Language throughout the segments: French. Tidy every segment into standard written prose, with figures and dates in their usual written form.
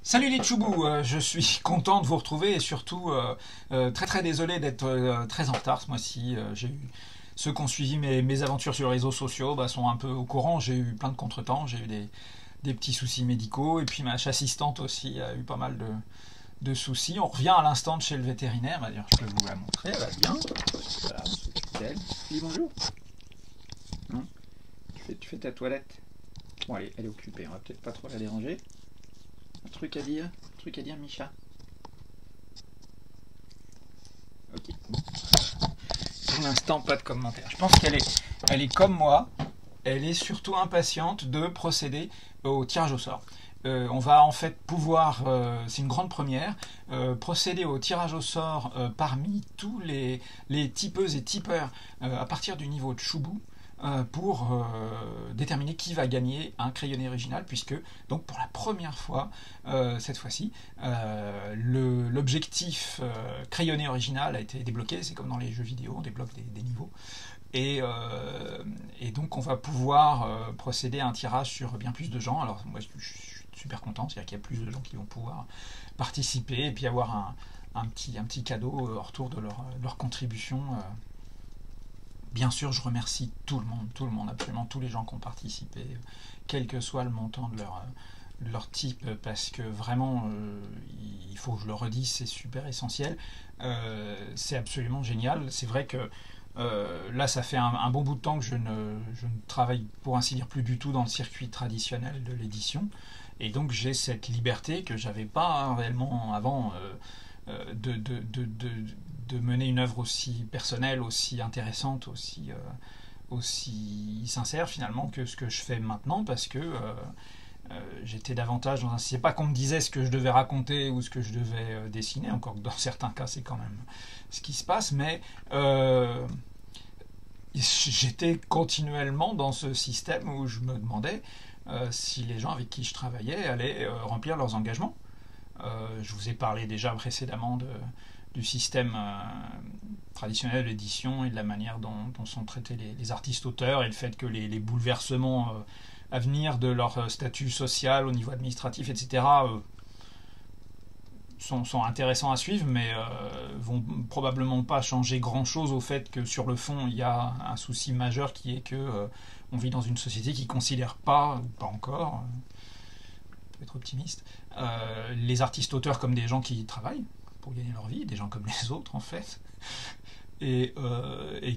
Salut les Tchoubous, je suis content de vous retrouver et surtout très désolé d'être très en retard ce mois-ci. Ceux qui ont suivi mes aventures sur les réseaux sociaux sont un peu au courant. J'ai eu plein de contretemps, j'ai eu des petits soucis médicaux et puis ma assistante aussi a eu pas mal de soucis. On revient à l'instant de chez le vétérinaire, d'ailleurs je peux vous la montrer, elle va bien. Voilà, c'est elle. Dis bonjour. Non, tu fais ta toilette. Bon allez, elle est occupée, on va peut-être pas trop la déranger. Un truc à dire, Micha. Ok. Pour l'instant, pas de commentaire. Je pense elle est comme moi. Elle est surtout impatiente de procéder au tirage au sort. On va en fait pouvoir, c'est une grande première, procéder au tirage au sort parmi tous les tipeuses et tipeurs à partir du niveau de Choubou. Pour déterminer qui va gagner un crayonné original, puisque donc pour la première fois cette fois-ci l'objectif crayonné original a été débloqué. C'est comme dans les jeux vidéo, on débloque des niveaux et donc on va pouvoir procéder à un tirage sur bien plus de gens. Alors moi je suis super content, c'est-à-dire qu'il y a plus de gens qui vont pouvoir participer et puis avoir un petit cadeau en retour de leur contribution. Bien sûr, je remercie tout le monde, absolument tous les gens qui ont participé, quel que soit le montant de leur type, parce que vraiment, il faut que je le redise, c'est super essentiel. C'est absolument génial. C'est vrai que là, ça fait un bon bout de temps que je ne travaille, pour ainsi dire, plus du tout dans le circuit traditionnel de l'édition. Et donc, j'ai cette liberté que j'avais pas réellement avant. De mener une œuvre aussi personnelle, aussi intéressante, aussi sincère finalement que ce que je fais maintenant, parce que j'étais davantage dans un... C'est pas qu'on me disait ce que je devais raconter ou ce que je devais dessiner, encore que dans certains cas c'est quand même ce qui se passe, mais j'étais continuellement dans ce système où je me demandais si les gens avec qui je travaillais allaient remplir leurs engagements. Je vous ai parlé déjà précédemment du système traditionnel d'édition et de la manière dont sont traités les artistes-auteurs et le fait que les bouleversements à venir de leur statut social au niveau administratif, etc., sont intéressants à suivre, mais vont probablement pas changer grand-chose au fait que sur le fond, il y a un souci majeur qui est que on vit dans une société qui considère pas encore, peut être optimiste, les artistes-auteurs comme des gens qui travaillent pour gagner leur vie, des gens comme les autres en fait, et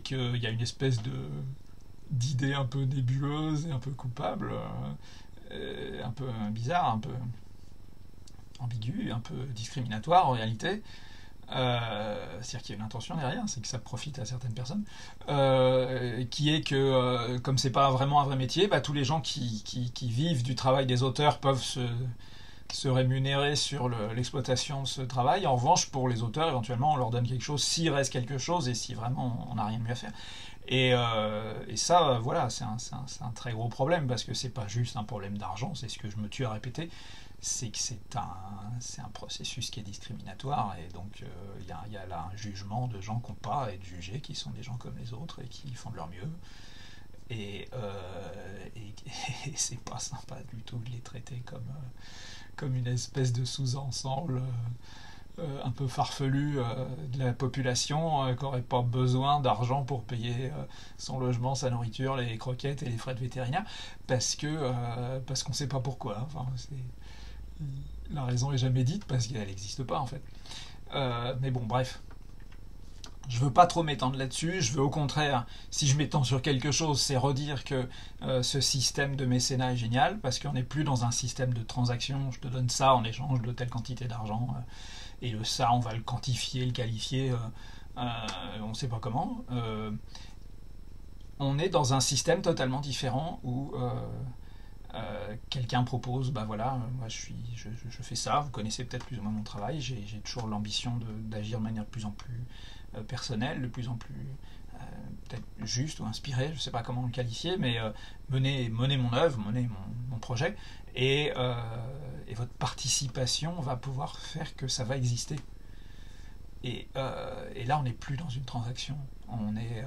qu'il y a une espèce d'idée un peu nébuleuse et un peu coupable, un peu bizarre, un peu ambiguë, un peu discriminatoire en réalité. C'est-à-dire qu'il y a une intention derrière, c'est que ça profite à certaines personnes, qui est que comme c'est pas vraiment un vrai métier, tous les gens qui vivent du travail des auteurs peuvent se rémunérer sur l'exploitation de ce travail. En revanche, pour les auteurs, éventuellement, on leur donne quelque chose s'il reste quelque chose et si vraiment on n'a rien de mieux à faire. Et ça, voilà, c'est un très gros problème, parce que c'est pas juste un problème d'argent, c'est ce que je me tue à répéter, c'est que c'est un processus qui est discriminatoire, et donc il y a là un jugement de gens qui n'ont pas à être jugés, qui sont des gens comme les autres et qui font de leur mieux. Et c'est pas sympa du tout de les traiter comme une espèce de sous-ensemble un peu farfelu de la population qui n'aurait pas besoin d'argent pour payer son logement, sa nourriture, les croquettes et les frais de vétérinaire, parce qu'on ne sait pas pourquoi. Enfin, la raison est jamais dite, parce qu'elle n'existe pas en fait. Mais bon, bref. Je veux pas trop m'étendre là-dessus, je veux au contraire, si je m'étends sur quelque chose, c'est redire que ce système de mécénat est génial, parce qu'on n'est plus dans un système de transaction, je te donne ça en échange de telle quantité d'argent, et ça on va le quantifier, le qualifier, on ne sait pas comment. On est dans un système totalement différent où quelqu'un propose, voilà, moi je fais ça, vous connaissez peut-être plus ou moins mon travail, j'ai toujours l'ambition d'agir de manière de plus en plus personnelle, de plus en plus peut-être juste ou inspiré, je ne sais pas comment le qualifier, mais mener mon œuvre, mener mon projet, et votre participation va pouvoir faire que ça va exister. Et là, on n'est plus dans une transaction, on est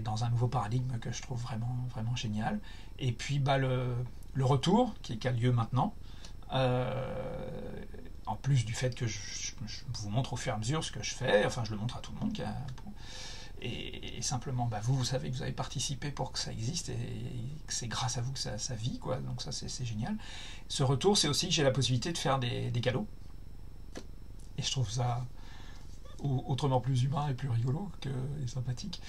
dans un nouveau paradigme que je trouve vraiment génial. Et puis le retour qui a lieu maintenant, en plus du fait que je vous montre au fur et à mesure ce que je fais, enfin je le montre à tout le monde, et simplement vous savez que vous avez participé pour que ça existe et que c'est grâce à vous que ça vit, quoi. Donc ça c'est génial. Ce retour, c'est aussi que j'ai la possibilité de faire des cadeaux, et je trouve ça autrement plus humain et plus rigolo et sympathique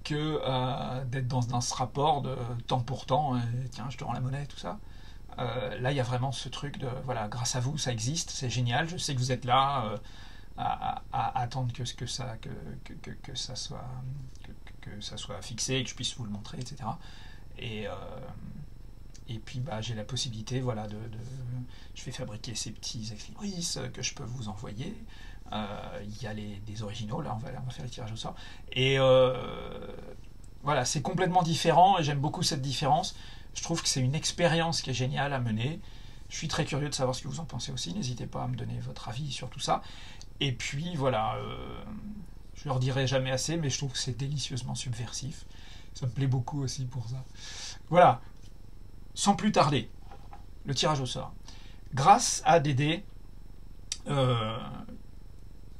que d'être dans ce rapport de temps pour temps, tiens je te rends la monnaie, tout ça. Là il y a vraiment ce truc de voilà, grâce à vous ça existe, c'est génial, je sais que vous êtes là à attendre que ça soit fixé, que je puisse vous le montrer, etc. Et puis j'ai la possibilité, voilà, je vais fabriquer ces petits exlibris que je peux vous envoyer. Il y a des originaux, là on va faire les tirages au sort. Et voilà, c'est complètement différent et j'aime beaucoup cette différence. Je trouve que c'est une expérience qui est géniale à mener. Je suis très curieux de savoir ce que vous en pensez aussi. N'hésitez pas à me donner votre avis sur tout ça. Et puis voilà, je ne leur dirai jamais assez, mais je trouve que c'est délicieusement subversif. Ça me plaît beaucoup aussi pour ça. Voilà, sans plus tarder, le tirage au sort. Grâce à des dés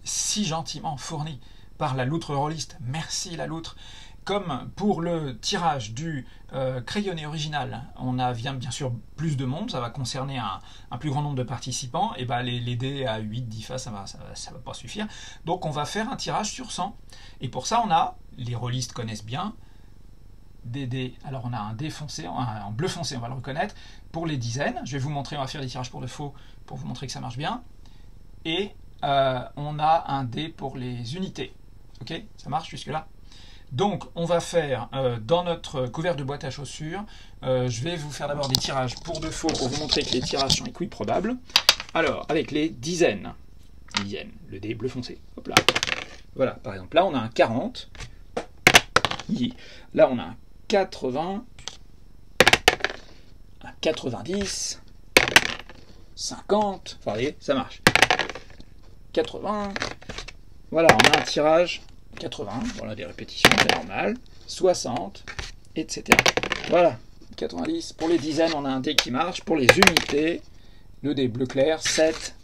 si gentiment fournis par la loutre rôliste, merci la loutre. Comme pour le tirage du crayonné original, on a bien sûr plus de monde, ça va concerner un plus grand nombre de participants, et les dés à 8-10 faces, ça va pas suffire. Donc on va faire un tirage sur 100. Et pour ça, les rôlistes connaissent bien, des dés. Alors on a un dé foncé, un bleu foncé, on va le reconnaître, pour les dizaines. Je vais vous montrer, on va faire des tirages pour de faux, pour vous montrer que ça marche bien. Et on a un dé pour les unités. Ok, ça marche jusque-là? Donc, on va faire dans notre couvercle de boîte à chaussures, je vais vous faire d'abord des tirages pour de faux pour vous montrer que les tirages sont équiprobables. Alors, avec les dizaines, le dé bleu foncé. Hop là. Voilà, par exemple, là on a un 40. Là on a un 80, un 90, 50. Enfin, vous voyez, ça marche. 80. Voilà, on a un tirage. 80, voilà des répétitions, c'est normal, 60, etc. Voilà, 90. Pour les dizaines, on a un dé qui marche. Pour les unités, le dé bleu clair, 7,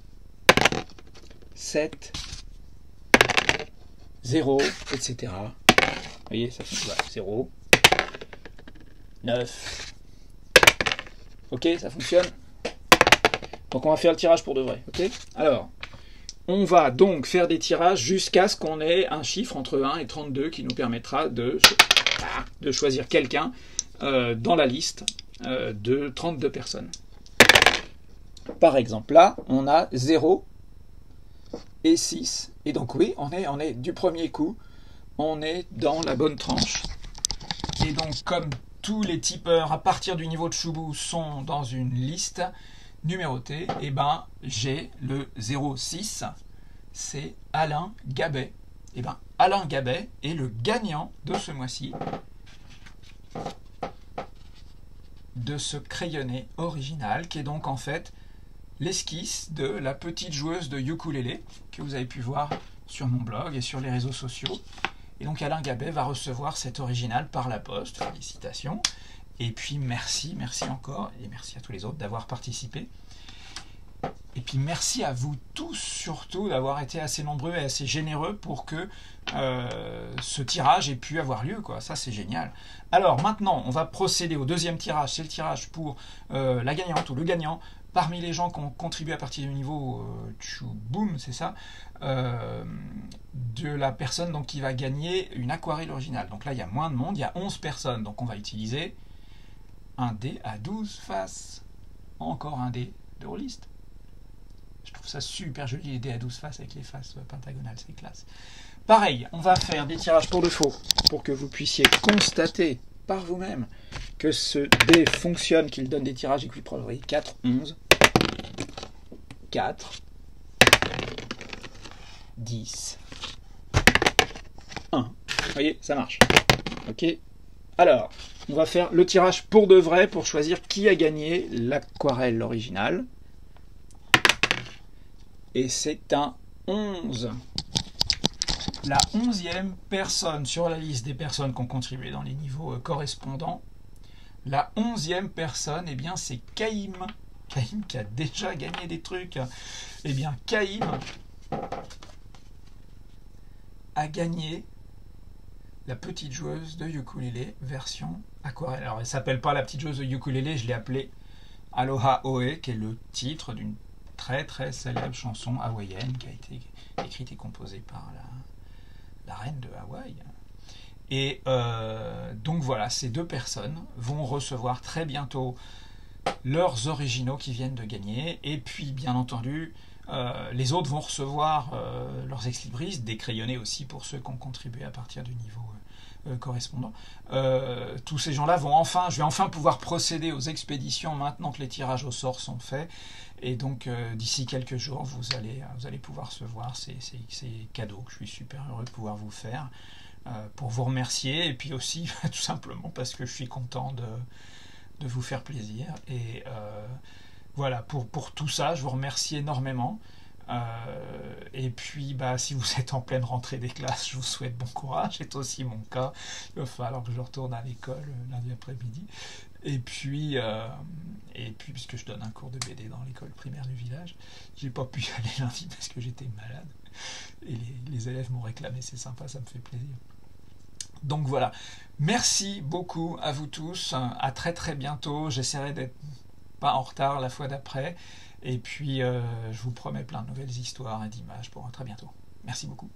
0, etc. Vous voyez, ça fait 0, 9. Ok, ça fonctionne. Donc on va faire le tirage pour de vrai. Ok. Alors, on va donc faire des tirages jusqu'à ce qu'on ait un chiffre entre 1 et 32 qui nous permettra de choisir quelqu'un dans la liste de 32 personnes. Par exemple, là, on a 0 et 6. Et donc oui, on est du premier coup, on est dans la bonne tranche. Et donc comme tous les tipeurs à partir du niveau de Choubou sont dans une liste numéroté, et j'ai le 06, c'est Alain Gabet. Et Alain Gabet est le gagnant de ce mois-ci de ce crayonné original, qui est donc en fait l'esquisse de la petite joueuse de ukulélé que vous avez pu voir sur mon blog et sur les réseaux sociaux. Et donc Alain Gabet va recevoir cet original par la poste. Félicitations. Et puis merci encore, et merci à tous les autres d'avoir participé. Et puis merci à vous tous surtout d'avoir été assez nombreux et assez généreux pour que ce tirage ait pu avoir lieu, quoi. Ça c'est génial. Alors maintenant on va procéder au deuxième tirage. C'est le tirage pour la gagnante ou le gagnant parmi les gens qui ont contribué à partir du niveau Choubou, c'est ça, de la personne donc, qui va gagner une aquarelle originale. Donc là il y a moins de monde, il y a 11 personnes, donc on va utiliser un dé à 12 faces. Encore un dé de rôliste. Je trouve ça super joli, les dés à 12 faces avec les faces pentagonales, c'est classe. Pareil, on va faire des tirages pour de faux, pour que vous puissiez constater par vous-même que ce dé fonctionne, qu'il donne des tirages équiprobables. Vous voyez, 4, 11, 4, 10, 1. Vous voyez, ça marche. Ok. Alors, on va faire le tirage pour de vrai pour choisir qui a gagné l'aquarelle originale. Et c'est un 11. La 11e personne sur la liste des personnes qui ont contribué dans les niveaux correspondants La 11e personne, eh bien, c'est Kaïm. Kaïm qui a déjà gagné des trucs. Eh bien, Kaïm a gagné la petite joueuse de ukulélé version aquarelle. Alors, elle s'appelle pas la petite joueuse de ukulélé, je l'ai appelée Aloha Oe, qui est le titre d'une très très célèbre chanson hawaïenne qui a été écrite et composée par la reine de Hawaï. Et donc voilà, ces deux personnes vont recevoir très bientôt leurs originaux qui viennent de gagner. Et puis, bien entendu, les autres vont recevoir leurs ex-libris, décrayonnés aussi pour ceux qui ont contribué à partir du niveau correspondant. Tous ces gens-là je vais enfin pouvoir procéder aux expéditions maintenant que les tirages au sort sont faits. Et donc, d'ici quelques jours, vous allez pouvoir recevoir ces cadeaux que je suis super heureux de pouvoir vous faire pour vous remercier. Et puis aussi, tout simplement parce que je suis content de vous faire plaisir. Et voilà, pour tout ça, je vous remercie énormément. Et puis, si vous êtes en pleine rentrée des classes, je vous souhaite bon courage. C'est aussi mon cas. Il va falloir que je retourne à l'école lundi après-midi. Et puis, puisque je donne un cours de BD dans l'école primaire du village, j'ai pas pu y aller lundi parce que j'étais malade. Et les élèves m'ont réclamé, c'est sympa, ça me fait plaisir. Donc voilà, merci beaucoup à vous tous, à très très bientôt, j'essaierai d'être pas en retard la fois d'après, et puis je vous promets plein de nouvelles histoires et d'images pour très bientôt. Merci beaucoup.